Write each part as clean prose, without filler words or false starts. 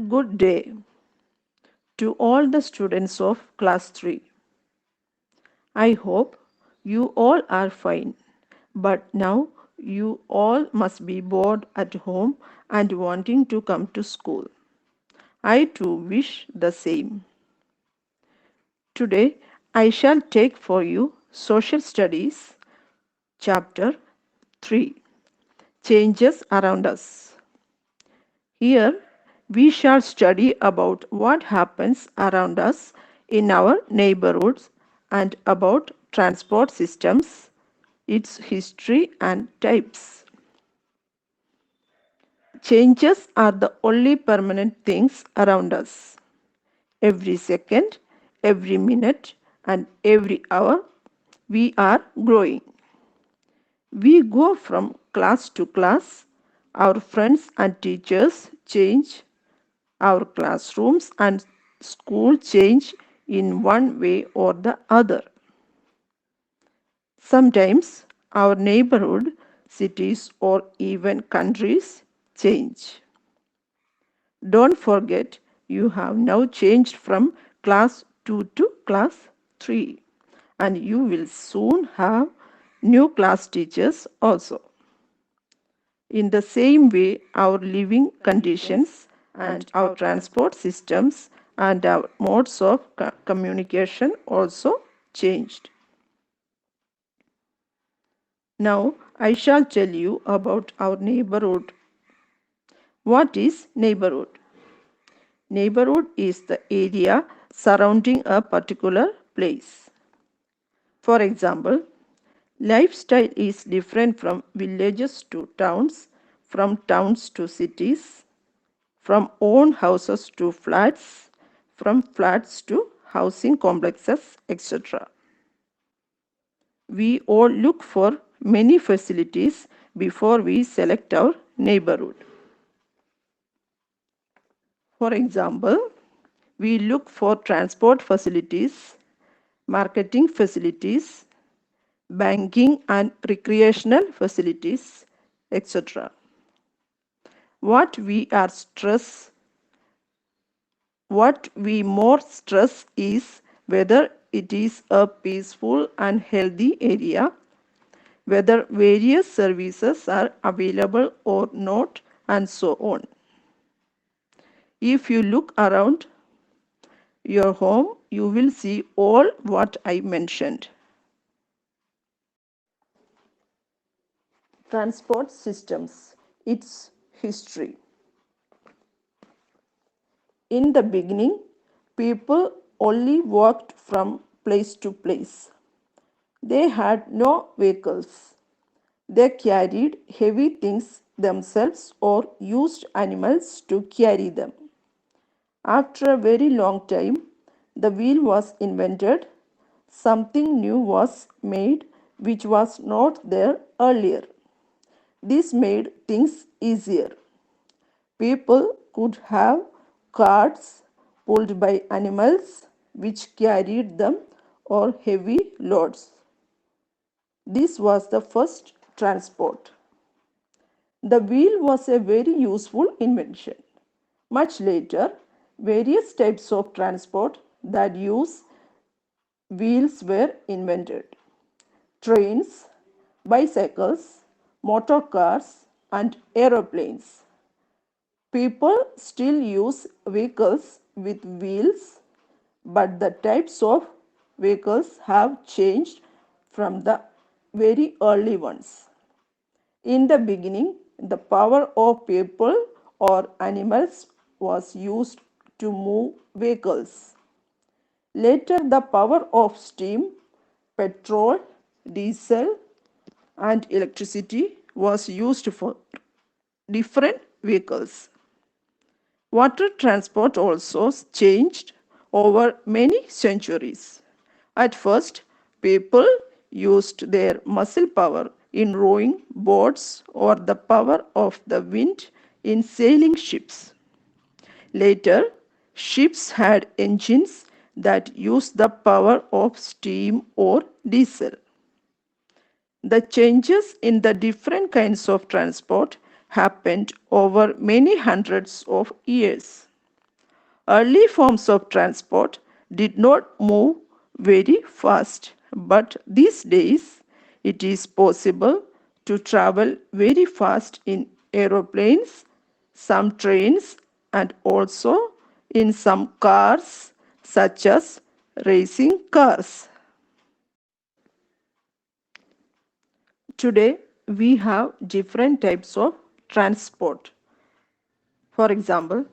Good day to all the students of class 3. I hope you all are fine, but now you all must be bored at home and wanting to come to school. I too wish the same. Today I shall take for you Social Studies, Chapter 3, Changes Around Us. Here we shall study about what happens around us in our neighborhoods and about transport systems, its history and types. Changes are the only permanent things around us. Every second, every minute, and every hour, we are growing. We go from class to class. Our friends and teachers change. Our classrooms and school change in one way or the other. Sometimes our neighborhood, cities, or even countries change. Don't forget, you have now changed from class 2 to class 3, and you will soon have new class teachers also. In the same way, our living conditions and our transport systems and our modes of communication also changed. Now, I shall tell you about our neighborhood. What is neighborhood? Neighborhood is the area surrounding a particular place. For example, lifestyle is different from villages to towns, from towns to cities, from own houses to flats, from flats to housing complexes, etc. We all look for many facilities before we select our neighborhood. For example, we look for transport facilities, marketing facilities, banking and recreational facilities, etc. What we more stress is whether it is a peaceful and healthy area, whether various services are available or not, and so on. If you look around your home, you will see all what I mentioned. Transport systems, its history. In the beginning, people only walked from place to place. They had no vehicles. They carried heavy things themselves or used animals to carry them. After a very long time, the wheel was invented. Something new was made which was not there earlier. This made things easier. People could have carts pulled by animals which carried them or heavy loads. This was the first transport. The wheel was a very useful invention. Much later, various types of transport that use wheels were invented. Trains, bicycles, motor cars, and aeroplanes. People still use vehicles with wheels, but the types of vehicles have changed from the very early ones. In the beginning, the power of people or animals was used to move vehicles. Later, the power of steam, petrol, diesel, and electricity was used for different vehicles. Water transport also changed over many centuries. At first, people used their muscle power in rowing boats or the power of the wind in sailing ships. Later, ships had engines that used the power of steam or diesel. The changes in the different kinds of transport happened over many hundreds of years. Early forms of transport did not move very fast, but these days it is possible to travel very fast in aeroplanes, some trains, and also in some cars, such as racing cars. Today, we have different types of transport. For example,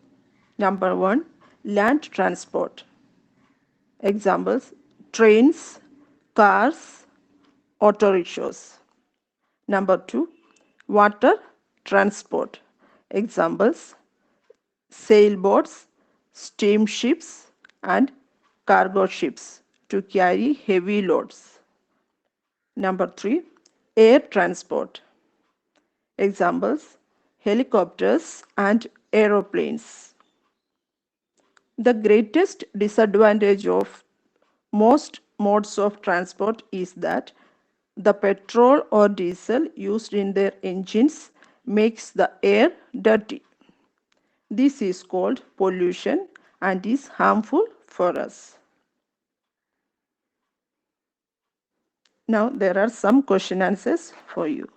number one, land transport. Examples, trains, cars, auto rickshaws. Number two, water transport. Examples, sailboats, steamships, and cargo ships to carry heavy loads. Number three, air transport. Examples, helicopters and aeroplanes. The greatest disadvantage of most modes of transport is that the petrol or diesel used in their engines makes the air dirty. This is called pollution and is harmful for us. Now there are some question answers for you.